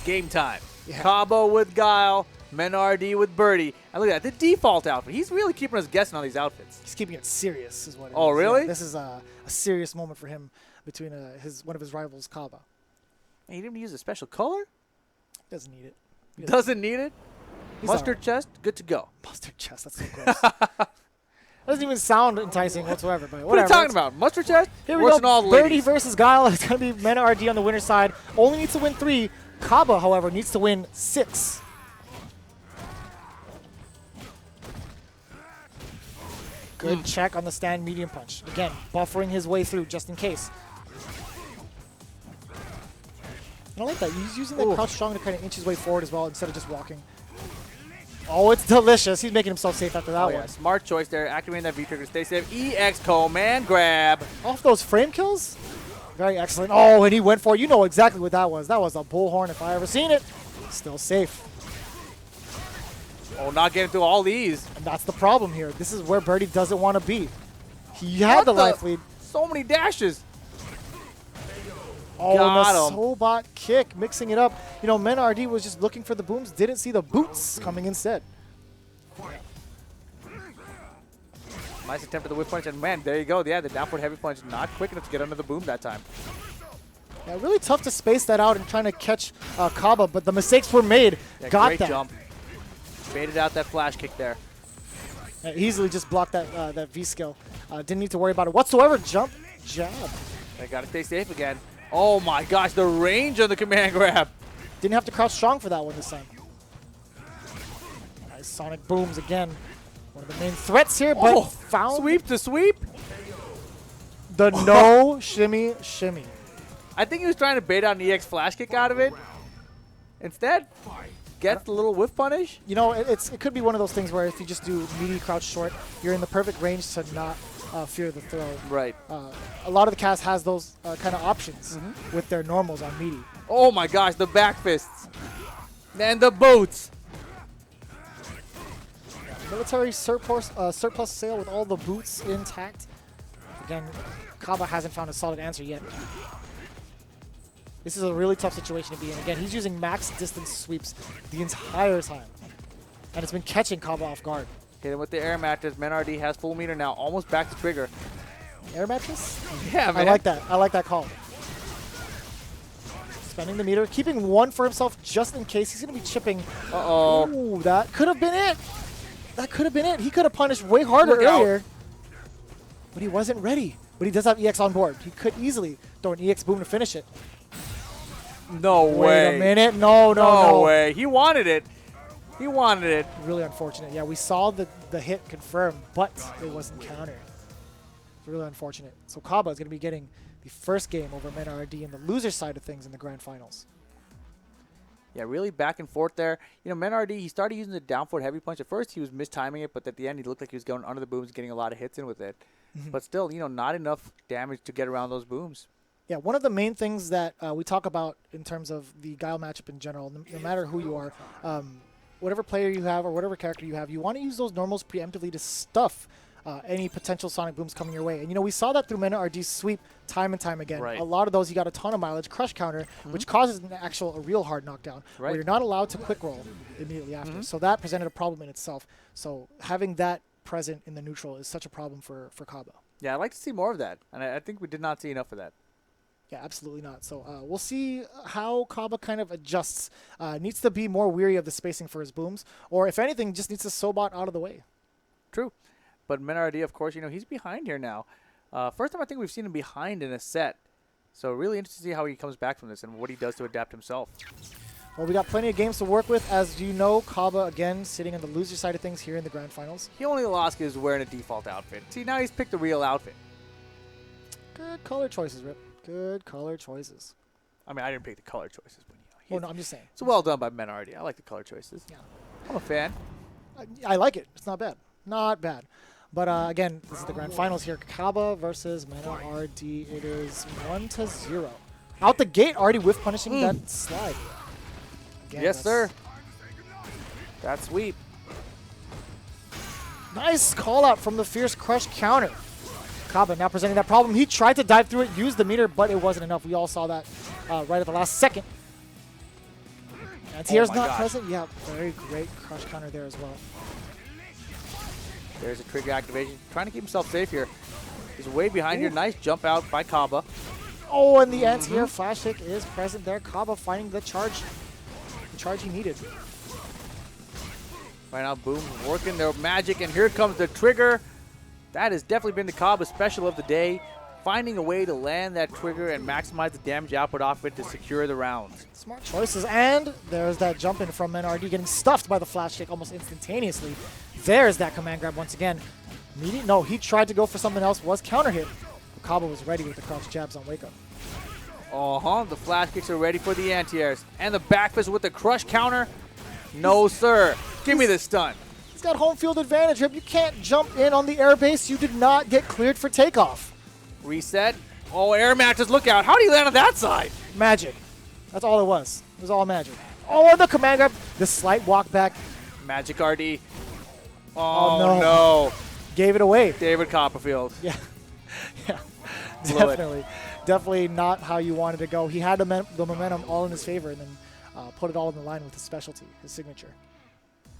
game time. Yeah. CABA with Guile, MENARD with Birdie. And look at that, the default outfit. He's really keeping us guessing on these outfits. He's keeping it serious is what it is. Oh, really? Yeah, this is a serious moment for him between one of his rivals, CABA. And he didn't use a special color? Doesn't need it. Doesn't need it? He's Mustard all right. chest, good to go. Mustard chest, that's so gross. Doesn't even sound enticing whatsoever, but whatever. What are you talking about? Mustard chest? Here we Worse than go. all the Birdie ladies. versus Guile. It's going to be MENARD on the winner's side. Only needs to win 3. CABA, however, needs to win 6. Good check on the stand medium punch. Again, buffering his way through just in case. I like that. He's using that crouch strong to kind of inch his way forward as well instead of just walking. Oh, it's delicious. He's making himself safe after that one. Yeah, smart choice there. Activating that V-trigger. Stay safe. EX command grab. Off those frame kills? Very excellent. Oh, and he went for it. You know exactly what that was. That was a bullhorn if I ever seen it. Still safe. Oh, not getting through all these. And that's the problem here. This is where Birdie doesn't want to be. He had the life lead. So many dashes. Oh, Got and him. the Sobot kick, mixing it up. You know, MENARD was just looking for the booms, didn't see the boots coming instead. Nice attempt at the whip punch, and man, there you go. Yeah, the downward heavy punch, not quick enough to get under the boom that time. Yeah, really tough to space that out and trying to catch CABA, but the mistakes were made. Yeah, Got great that. jump. Baited out that flash kick there. Easily just blocked that that V skill. Didn't need to worry about it whatsoever. Jump, jab. They got to stay safe again. Oh my gosh, the range on the command grab. Didn't have to crouch strong for that one this time. Nice sonic booms again. One of the main threats here, but found Sweep to sweep. the no shimmy shimmy. I think he was trying to bait out an EX flash kick out of it. Instead, gets the little whiff punish. You know, it could be one of those things where if you just do meaty crouch short, you're in the perfect range to not fear the throw. Right. A lot of the cast has those kind of options with their normals on meaty. Oh my gosh, the back fists. And the boots. Military surplus sale with all the boots intact. Again, CABA hasn't found a solid answer yet. This is a really tough situation to be in. Again, he's using max distance sweeps the entire time. And it's been catching CABA off guard. Hit him with the air mattress. MENARD has full meter now, almost back to trigger. Air mattress? Yeah, man. I like that. I like that call. Spending the meter, keeping one for himself just in case. He's going to be chipping. Uh-oh. Ooh, that could have been it. That could have been it. He could have punished way harder earlier. But he wasn't ready. But he does have EX on board. He could easily throw an EX boom to finish it. No way. Wait a minute. No. No way. He wanted it. He wanted it. Really unfortunate. Yeah, we saw the hit confirmed, but it wasn't countered. It's really unfortunate. So CABA is going to be getting the first game over MENARD in the loser side of things in the grand finals. Yeah, really back and forth there. You know, MENARD, he started using the down forward heavy punch. At first, he was mistiming it, but at the end, he looked like he was going under the booms, getting a lot of hits in with it. But still, you know, not enough damage to get around those booms. Yeah, one of the main things that we talk about in terms of the Guile matchup in general, no matter who you are, whatever player you have or whatever character you have, you want to use those normals preemptively to stuff any potential sonic booms coming your way. And, you know, we saw that through MENARD's sweep time and time again. Right. A lot of those, you got a ton of mileage, crush counter, which causes a real hard knockdown, where you're not allowed to quick roll immediately after. So that presented a problem in itself. So having that present in the neutral is such a problem for CABA. Yeah, I'd like to see more of that. And I think we did not see enough of that. Yeah, absolutely not. So we'll see how CABA kind of adjusts. Needs to be more weary of the spacing for his booms, or if anything, just needs to Sobot out of the way. True. But MENARD, of course, you know, he's behind here now. First time I think we've seen him behind in a set. So really interesting to see how he comes back from this and what he does to adapt himself. Well, we got plenty of games to work with. As you know, CABA, again, sitting on the loser side of things here in the grand finals. He only lost because he was wearing a default outfit. See, now he's picked the real outfit. Good color choices, Rip. Good color choices. I mean, I didn't pick the color choices, but you know, No, I'm just saying. it's well done by MENARD. I like the color choices. Yeah. I'm a fan. I like it. It's not bad. Not bad. But again, this is the grand finals here. CABA versus MENARD. It is 1-0. Out the gate, already whiff punishing that slide. Again, Yes, sir. That sweep. Nice call out from the Fierce Crush counter. CABA now presenting that problem. He tried to dive through it, use the meter, but it wasn't enough. We all saw that right at the last second. Anti-air's my not gosh. present. Yeah, very great crush counter there as well. There's a trigger activation. Trying to keep himself safe here. He's way behind here. Nice jump out by CABA. Oh, and the anti-air flash kick is present there. CABA finding the charge he needed. Right now, Boom's working their magic, and here comes the trigger. That has definitely been the CABA special of the day. Finding a way to land that trigger and maximize the damage output off it to secure the rounds. Smart choices, and there's that jump in from MENARD getting stuffed by the flash kick almost instantaneously. There's that command grab once again. No, he tried to go for something else, was counter hit. CABA was ready with the crouch jabs on wake up. The flash kicks are ready for the anti-airs. And the back fist with the crush counter. No, sir. Give me the stun. He's got home field advantage. You can't jump in on the air base. You did not get cleared for takeoff. Reset. Oh, air matches. Look out. How do you land on that side? Magic. That's all it was. It was all magic. Oh, and the command grab. The slight walk back. Magic RD. Oh, no. Gave it away. David Copperfield. Yeah. Yeah. Blew it. Definitely not how you wanted to go. He had the momentum all in his favor and then put it all in the line with his specialty, his signature.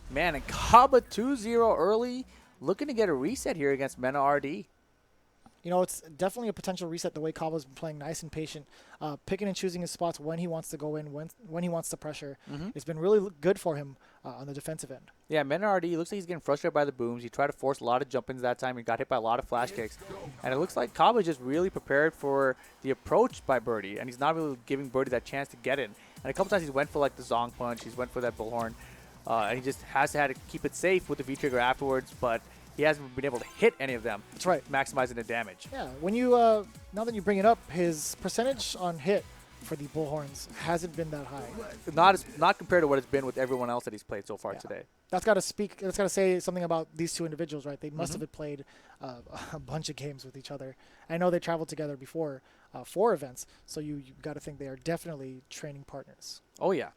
Man, and CABA 2-0 early. Looking to get a reset here against MENARD. You know, it's definitely a potential reset the way CABA's been playing nice and patient, picking and choosing his spots when he wants to go in, when he wants to pressure. It's been really good for him on the defensive end. Yeah, MENARD, looks like he's getting frustrated by the booms. He tried to force a lot of jump-ins that time. He got hit by a lot of flash kicks. And it looks like CABA just really prepared for the approach by Birdie, and he's not really giving Birdie that chance to get in. And a couple times he's went for like the Zong punch, he's went for that bullhorn, and he just had to keep it safe with the V-trigger afterwards, but he hasn't been able to hit any of them. That's right. Maximizing the damage. Yeah, when you, now that you bring it up, his percentage on hit for the bullhorns hasn't been that high. Not compared to what it's been with everyone else that he's played so far today. That's got to say something about these two individuals, right? They must have played a bunch of games with each other. I know they traveled together before for events, so you got to think they are definitely training partners. Oh, yeah.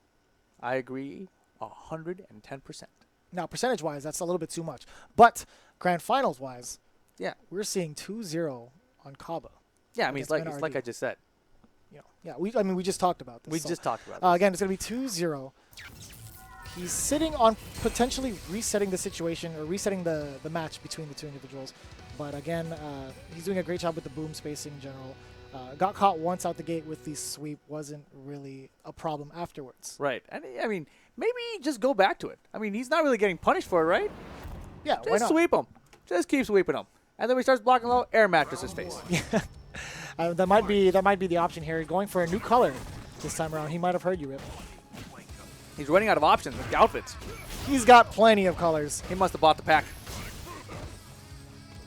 I agree 110%. Now, percentage-wise, that's a little bit too much. But Grand Finals-wise, yeah, we're seeing 2-0 on CABA. Yeah, I mean, it's like I just said. You know, yeah, we just talked about this. We just talked about this. Again, it's going to be 2-0. He's sitting on potentially resetting the situation or resetting the match between the two individuals. But again, he's doing a great job with the boom spacing in general. Got caught once out the gate with the sweep. Wasn't really a problem afterwards. Right. And I mean, maybe just go back to it. I mean, he's not really getting punished for it, right? Yeah, just why not? Sweep him. Just keep sweeping him. And then when he starts blocking low, air mattress his face. Yeah. That might be the option here. Going for a new color this time around. He might have heard you, Rip. He's running out of options with the outfits. He's got plenty of colors. He must have bought the pack.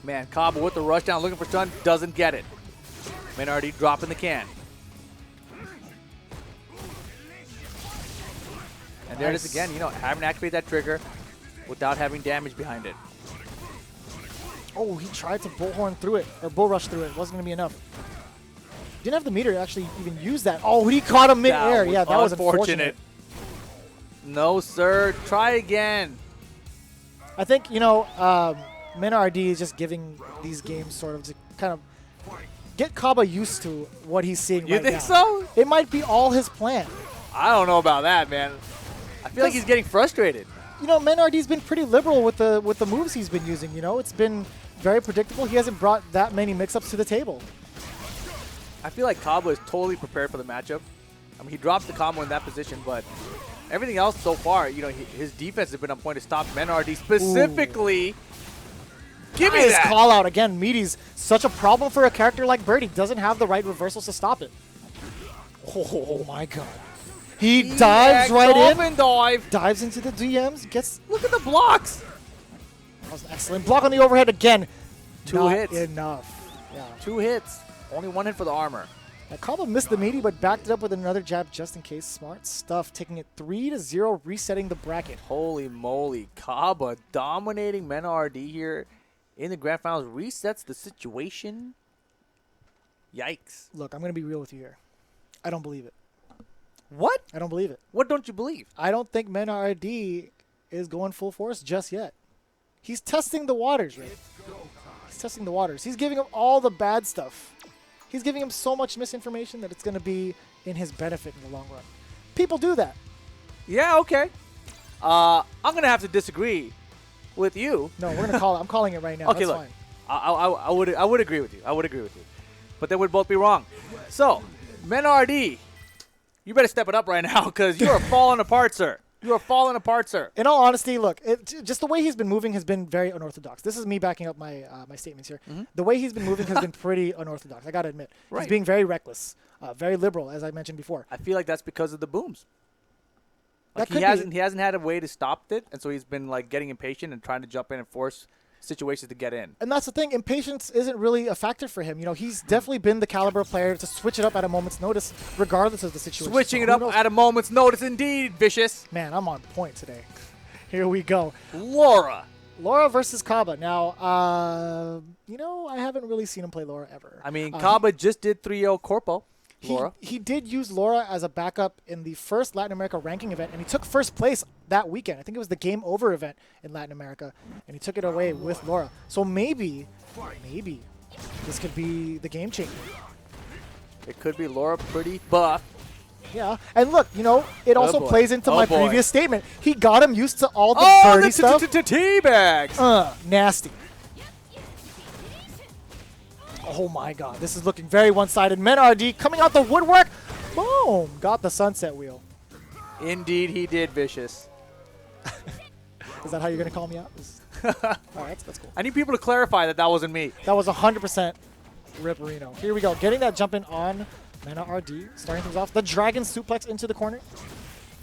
Man, CABA with the rush down, looking for stun, doesn't get it. MENARD dropping the can. And there it is again, having to activate that trigger without having damage behind it. Oh, he tried to bullhorn through it, or bull rush through it. Wasn't going to be enough. Didn't have the meter to actually even use that. Oh, he caught him mid-air. Yeah, that was unfortunate. No, sir. Try again. I think, MENARD is just giving these games sort of to kind of get CABA used to what he's seeing right now. You think so? It might be all his plan. I don't know about that, man. I feel like he's getting frustrated. MENARD's been pretty liberal with the moves he's been using. It's been very predictable. He hasn't brought that many mix-ups to the table. I feel like CABA is totally prepared for the matchup. I mean, he drops the combo in that position, but everything else so far, his defense has been on point to stop MENARD specifically. Ooh. Give me that call out again. Meaty's such a problem for a character like Birdie. Doesn't have the right reversals to stop it. Oh my god. He dives right in. Dives into the DMs. Gets. Look at the blocks. That was an excellent block on the overhead again. Two hits. Enough. Yeah. 2 hits. Only 1 hit for the armor. Now, CABA missed the meaty, but backed it up with another jab just in case. Smart stuff. Taking it 3-0, resetting the bracket. Holy moly. CABA dominating MENARD here in the Grand Finals. Resets the situation. Yikes. Look, I'm going to be real with you here. I don't believe it. What? I don't believe it. What don't you believe? I don't think MENARD is going full force just yet. He's testing the waters, right? He's testing the waters. He's giving him all the bad stuff. He's giving him so much misinformation that it's going to be in his benefit in the long run. People do that. Yeah, okay. I'm going to have to disagree with you. No, we're gonna call it. I'm calling it right now. Okay, That's look. fine. I would agree with you. I would agree with you. But then we'd both be wrong. So, MENARD, you better step it up right now because you are falling apart, sir. You are falling apart, sir. In all honesty, look, just the way he's been moving has been very unorthodox. This is me backing up my my statements here. The way he's been moving has been pretty unorthodox. I gotta admit, Right. he's being very reckless, very liberal, as I mentioned before. I feel like that's because of the booms. Like That could be. he hasn't had a way to stop it, and so he's been like getting impatient and trying to jump in and force situations to get in. And that's the thing. Impatience isn't really a factor for him. You know, he's definitely been the caliber of player to switch it up at a moment's notice, regardless of the situation. Switching So it who up knows? at a moment's notice, indeed, Vicious. Man, I'm on point today. Here we go. Laura. Laura versus CABA. Now, you know, I haven't really seen him play Laura ever. I mean, CABA just did 3-0 Corpo. Laura. He did use Laura as a backup in the first Latin America ranking event, and he took first place that weekend. I think it was the Game Over event in Latin America, and he took it away with Laura. So maybe this could be the game changer. It could be Laura pretty buff. Yeah, and look, you know, it also boy. plays into Oh, my boy. previous statement. He got him used to all the Oh, birdie the stuff. teabags. Nasty. Oh my god, this is looking very one-sided. MENARD coming out the woodwork. Boom, got the sunset wheel. Indeed, he did, Vicious. Is that how you're going to call me out? All right, that's cool. I need people to clarify that that wasn't me. That was 100% Ripperino. Here we go. Getting that jump in on MENARD. Starting things off. The dragon suplex into the corner.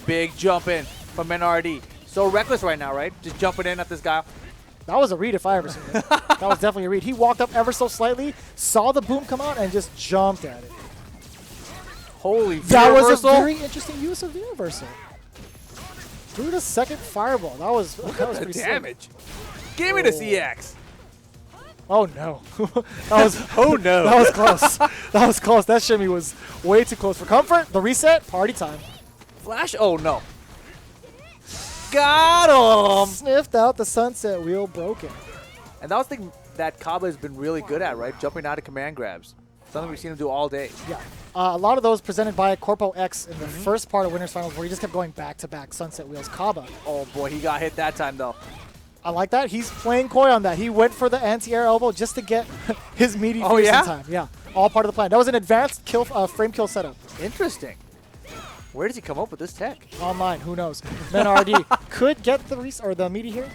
Big jump in from MENARD. So reckless right now, right? Just jumping in at this guy. That was a read if I ever seen it. That was definitely a read. He walked up ever so slightly, saw the boom come out, and just jumped at it. Holy That was a reversal. very interesting use of the reversal. Through the second fireball. That was The pretty sick. damage. Give me the CX. Oh no. That was Oh no. that was close. That was close. That shimmy was way too close for comfort. The reset, party time. Flash. Oh no. Got him. Sniffed out the sunset wheel broken. And that was the thing that CABA has been really good at, right? Jumping out of command grabs. Something we've seen him do all day. Yeah. A lot of those presented by Corpo X in the first part of Winners Finals where he just kept going back-to-back sunset wheels. CABA. Oh boy, he got hit that time though. I like that. He's playing coy on that. He went for the anti-air elbow just to get his meaty Oh, face yeah? in time. Yeah. All part of the plan. That was an advanced kill, frame kill setup. Interesting. Where does he come up with this tech? Online, who knows? MENARD could get the meaty here.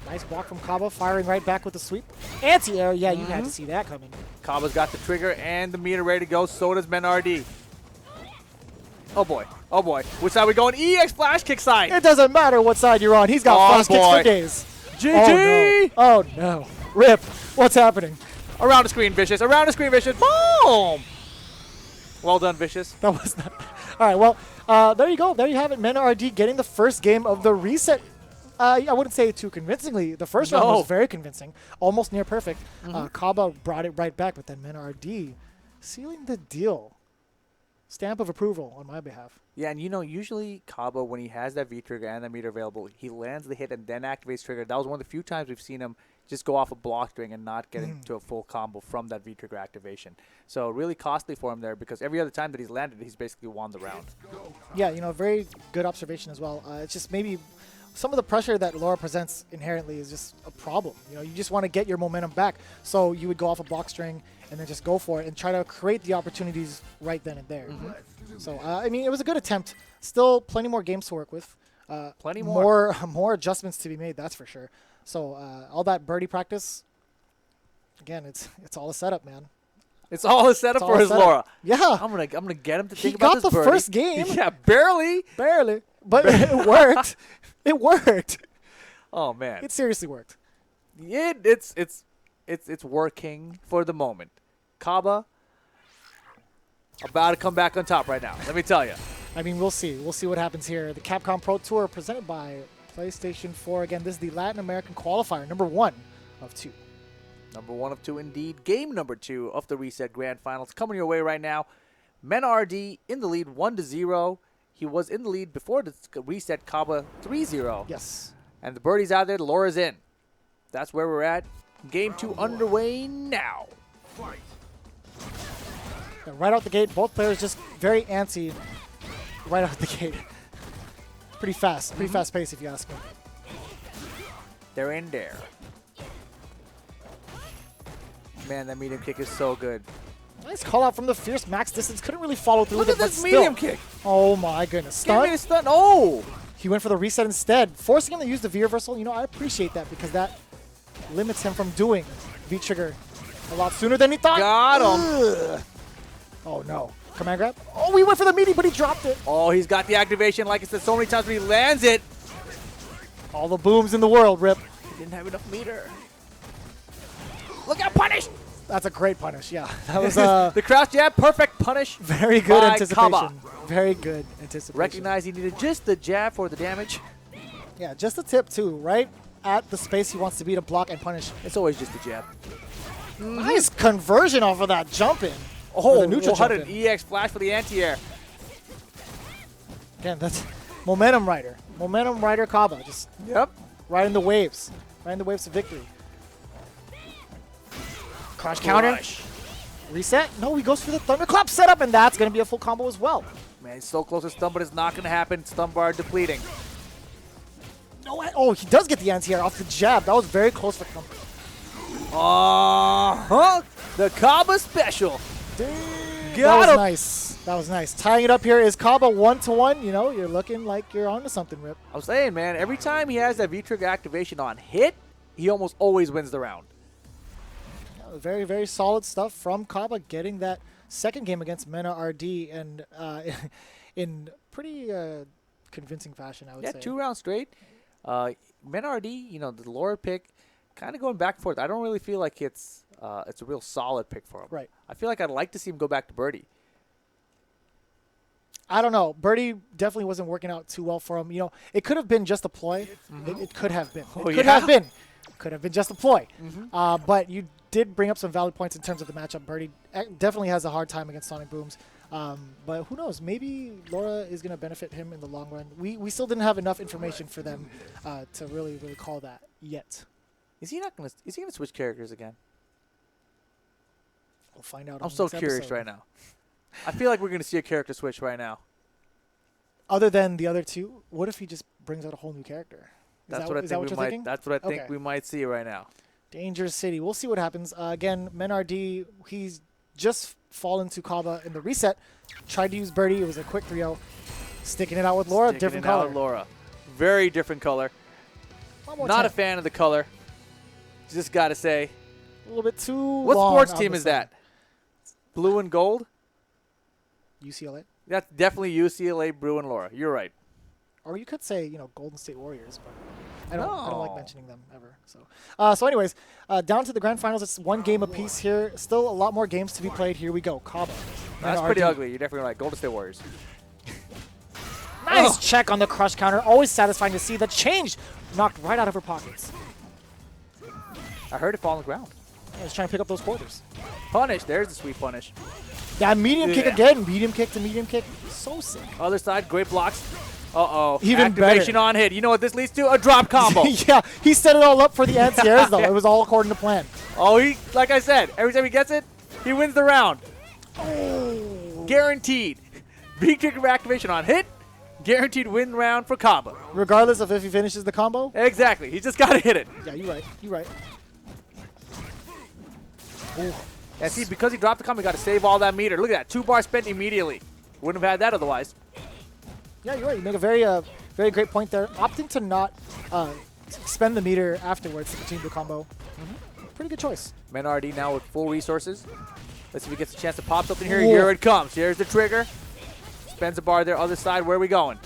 Nice block from CABA, firing right back with the sweep. Anti-air, yeah, you had to see that coming. CABA's got the trigger and the meter ready to go. So does MENARD. Oh boy. Oh boy. Which side are we going? EX flash kick side. It doesn't matter what side you're on. He's got Oh, flash kicks boy. for days. GG. Oh no. Rip. What's happening? Around the screen, Vicious. Around the screen, Vicious. Boom. Well done, Vicious. That was not. All right, well, there you go. There you have it. MENARD getting the first game of the reset. I wouldn't say too convincingly. The first round No. was very convincing, almost near perfect. CABA brought it right back, but then MENARD sealing the deal. Stamp of approval on my behalf. Yeah, and you know, usually CABA, when he has that V-trigger and that meter available, he lands the hit and then activates trigger. That was one of the few times we've seen him just go off a block string and not get into a full combo from that V-trigger activation. So really costly for him there because every other time that he's landed, he's basically won the round. Yeah, you know, very good observation as well. It's just maybe some of the pressure that Laura presents inherently is just a problem. You know, you just want to get your momentum back. So you would go off a block string and then just go for it and try to create the opportunities right then and there. So, I mean, it was a good attempt. Still plenty more games to work with. Plenty more. More adjustments to be made, that's for sure. So all that birdie practice, again, it's all a setup, man. It's all a setup It's all for a his setup. Laura. Yeah. I'm gonna get him to He think about got this the birdie. first game. Yeah, barely. Barely. But it worked. It worked. Oh man, It seriously worked. it's working for the moment. CABA about to come back on top right now. Let me tell you. I mean, we'll see. We'll see what happens here. The Capcom Pro Tour presented by PlayStation 4. Again, this is the Latin American qualifier, number 1 of 2. Number 1 of 2 indeed. Game number 2 of the Reset Grand Finals coming your way right now. MENARD in the lead 1-0. He was in the lead before the Reset CABA 3-0. Yes. And the birdie's out there. Laura's in. That's where we're at. Game 2 underway now. And right out the gate, both players just very antsy right out the gate. Pretty fast. Pretty fast pace, if you ask me. They're in there. Man, that medium kick is so good. Nice call out from the fierce max distance. Couldn't really follow through Look with at it, but this medium still. kick. Oh my goodness. Give me Stun? a stun. Oh! He went for the reset instead, forcing him to use the V reversal. You know, I appreciate that because that limits him from doing V trigger a lot sooner than he thought. Got him. Ugh. Oh no. Command grab. Oh, he went for the meaty, but he dropped it. Oh, he's got the activation like I said so many times, but he lands it. All the booms in the world, Rip. He didn't have enough meter. Look out, punish! That's a great punish, yeah. That was The crouch jab, perfect punish. very good by anticipation. CABA. Very good anticipation. Recognize he needed just the jab for the damage. Yeah, just a tip too, right at the space he wants to be to block and punish. It's always just the jab. Nice conversion off of that jump in. Oh, the neutral what jump an in. EX flash for the anti-air. Again, that's momentum rider. Momentum rider CABA, just Yep. riding the waves. Riding the waves to victory. Crash counter. Crush. Reset. No, he goes for the thunderclap setup, and that's going to be a full combo as well. Man, he's so close to stun, but it's not going to happen. Stun bar depleting. No, oh, he does get the anti-air off the jab. That was very close for comfort. The CABA special. That Got was him. nice. That was nice. Tying it up here is CABA 1-1. You know, you're looking like you're onto something, Rip. I was saying, man, every time he has that V-trigger activation on hit, he almost always wins the round. Very, very solid stuff from CABA, getting that second game against MENARD and in pretty convincing fashion, I would say. Yeah, 2 rounds straight. MENARD, you know, the Laura pick, kind of going back and forth. I don't really feel like it's a real solid pick for him. Right. I feel like I'd like to see him go back to Birdie. I don't know. Birdie definitely wasn't working out too well for him. You know, it could have been just a ploy. It could have been. Oh, It could yeah? have been. Could have been just a ploy. But you did bring up some valid points in terms of the matchup. Birdie definitely has a hard time against Sonic Booms. But who knows? Maybe Laura is going to benefit him in the long run. We still didn't have enough information for them to really call that yet. Is he gonna switch characters again? We'll find out. I'm so curious right now. I feel like we're gonna see a character switch right now. Other than the other two, what if he just brings out a whole new character? That's what I think we might. thinking? That's what I think Okay. we might see right now. Dangerous City. We'll see what happens. Again, MENARD, he's just fallen to CABA in the reset. Tried to use Birdie. It was a quick 3-0. Sticking it out with Laura. Sticking Different it out color. with Laura. Very different color. One more Not a time. fan of the color. Just gotta say. A little bit too What long sports on team the is side. that? Blue and gold? UCLA. That's definitely UCLA, Brew, and Laura. You're right. Or you could say, you know, Golden State Warriors, but I don't like No. mentioning them ever. So anyways, down to the grand finals. It's one game apiece here. Still a lot more games to be played. Here we go. CABA. That's MENARD. pretty ugly. You're definitely right. Golden State Warriors. Nice Oh. check on the crush counter. Always satisfying to see the change knocked right out of her pockets. I heard it fall on the ground. I was trying to pick up those quarters. Punish. There's the sweet punish. That medium kick Yeah. again. Medium kick to medium kick. So sick. Other side, great blocks. Uh-oh. Even Activation better. on hit. You know what this leads to? A drop combo. Yeah, he set it all up for the anti-airs, though. It was all according to plan. Oh, like I said, every time he gets it, he wins the round. Oh. Guaranteed. Big trigger activation on hit. Guaranteed win round for CABA. Regardless of if he finishes the combo? Exactly. He just got to hit it. Yeah, you're right. You're right. Ooh. And see, because he dropped the combo, he got to save all that meter. Look at that. 2 bars spent immediately. Wouldn't have had that otherwise. Yeah, you're right. You make a very great point there. Opting to not spend the meter afterwards to continue the combo. Pretty good choice. MENARD now with full resources. Let's see if he gets a chance to pop something here. Whoa. Here it comes. Here's the trigger. Spends a bar there. Other side. Where are we going?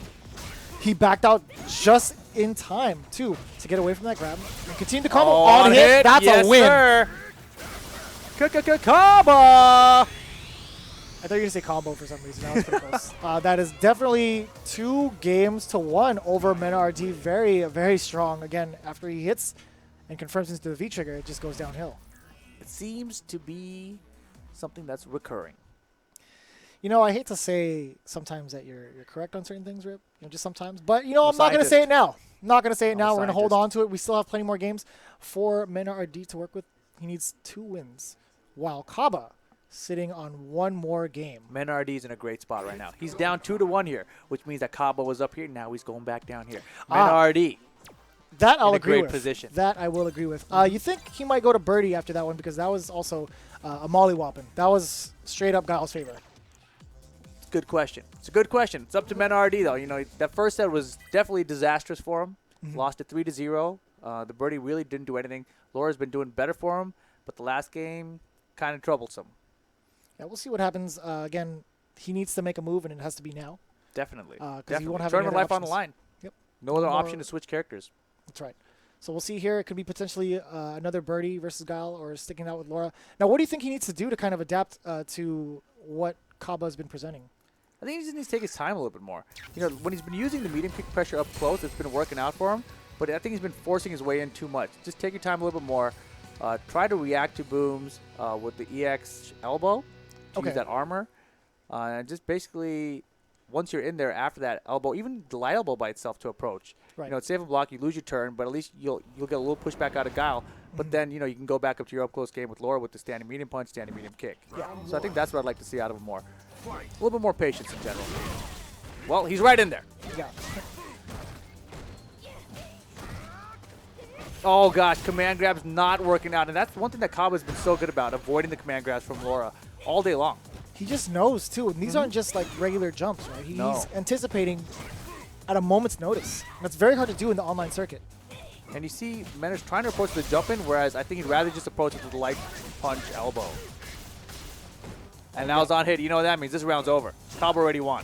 He backed out just in time, too, to get away from that grab. And continue the combo Oh, on hit. That's yes, a win. Sir. CABA! I thought you were going to say combo for some reason. That was pretty close. That is definitely 2-1 over MENARD. Very, very strong. Again, after he hits and confirms into the V-trigger, it just goes downhill. It seems to be something that's recurring. You know, I hate to say sometimes that you're correct on certain things, Rip. You know, just sometimes. But, you know, I'm not going to say it now. I'm not going to say it now. We're going to hold on to it. We still have plenty more games for MENARD to work with. He needs 2 wins, while CABA sitting on one more game. MENARD's in a great spot right now. He's down 2-1 here, which means that CABA was up here. Now he's going back down here. MENARD. That I'll agree great with. Position. That I will agree with. You think he might go to Birdie after that one because that was also a mollywhopping. That was straight up Guile's favor. It's a good question. It's a good question. It's up to MENARD though. You know, that first set was definitely disastrous for him. Lost it 3-0. The Birdie really didn't do anything. Laura's been doing better for him, but the last game kind of troublesome. Yeah, we'll see what happens. Again, he needs to make a move, and it has to be now. Definitely. Because he won't have Tournament any life other on the options. line. Yep. No other option to switch characters. That's right. So we'll see here. It could be potentially another Birdie versus Guile or sticking out with Laura. Now, what do you think he needs to do to kind of adapt to what CABA has been presenting? I think he just needs to take his time a little bit more. You know, when he's been using the medium kick pressure up close, it's been working out for him. But I think he's been forcing his way in too much. Just take your time a little bit more. Try to react to booms with the EX elbow to use that armor. And just basically, once you're in there after that elbow, even the light elbow by itself to approach. Right. You know, it's safe and block. You lose your turn, but at least you'll get a little pushback out of Guile. But then, you know, you can go back up to your up-close game with Laura with the standing medium punch, standing medium kick. Yeah. So I think that's what I'd like to see out of him more. A little bit more patience in general. Well, he's right in there. Yeah. Oh, gosh, command grab's not working out. And that's one thing that CABA's been so good about, avoiding the command grabs from Laura all day long. He just knows, too. And these aren't just like regular jumps, right? He's anticipating at a moment's notice. And that's very hard to do in the online circuit. And you see MENARD's trying to approach the jump in, whereas I think he'd rather just approach it with the light punch elbow. And now it's on hit. You know what that means? This round's over. CABA already won.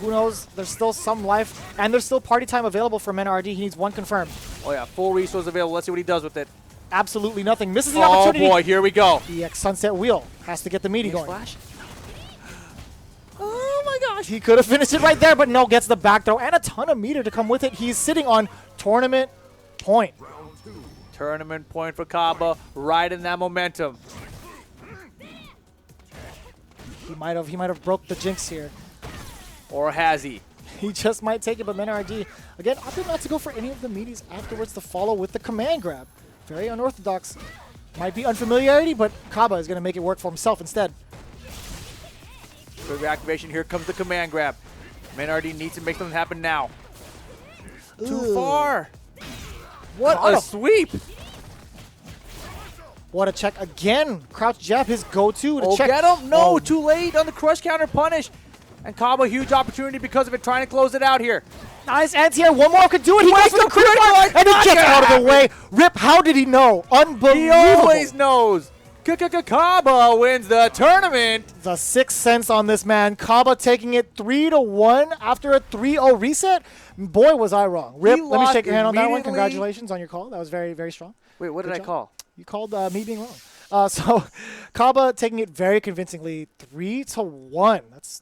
Who knows? There's still some life, and there's still party time available for MENARD. He needs one confirmed. Oh, yeah. Full resource available. Let's see what he does with it. Absolutely nothing. Misses the opportunity. Oh, boy. Here we go. The Sunset Wheel has to get the meaty going. Flash. Oh, my gosh. He could have finished it right there, but no, gets the back throw and a ton of meter to come with it. He's sitting on tournament point. Tournament point for CABA. Right in that momentum. He might have broke the jinx here. Or has he? He just might take it, but MENARD, again, opted not to go for any of the meaties afterwards to follow with the command grab. Very unorthodox. Might be unfamiliarity, but CABA is going to make it work for himself instead. Good reactivation. Here comes the command grab. MENARD needs to make something happen now. Too far. What a sweep. What a check again. Crouch jab, his go-to to check. Get him. No, too late on the crush counter punish. And CABA, huge opportunity because of it, trying to close it out here. Nice anti-air. One more could do it. He goes for the critical, and he gets out of the way. Rip, how did he know? Unbelievable. He always knows. CABA wins the tournament. The 6 cents on this man. CABA taking it 3-1 after a 3-0 reset. Boy, was I wrong. Rip, let me shake your hand on that one. Congratulations on your call. That was very, very strong. Wait, what did I call? You called me being wrong. So CABA taking it very convincingly 3-1. That's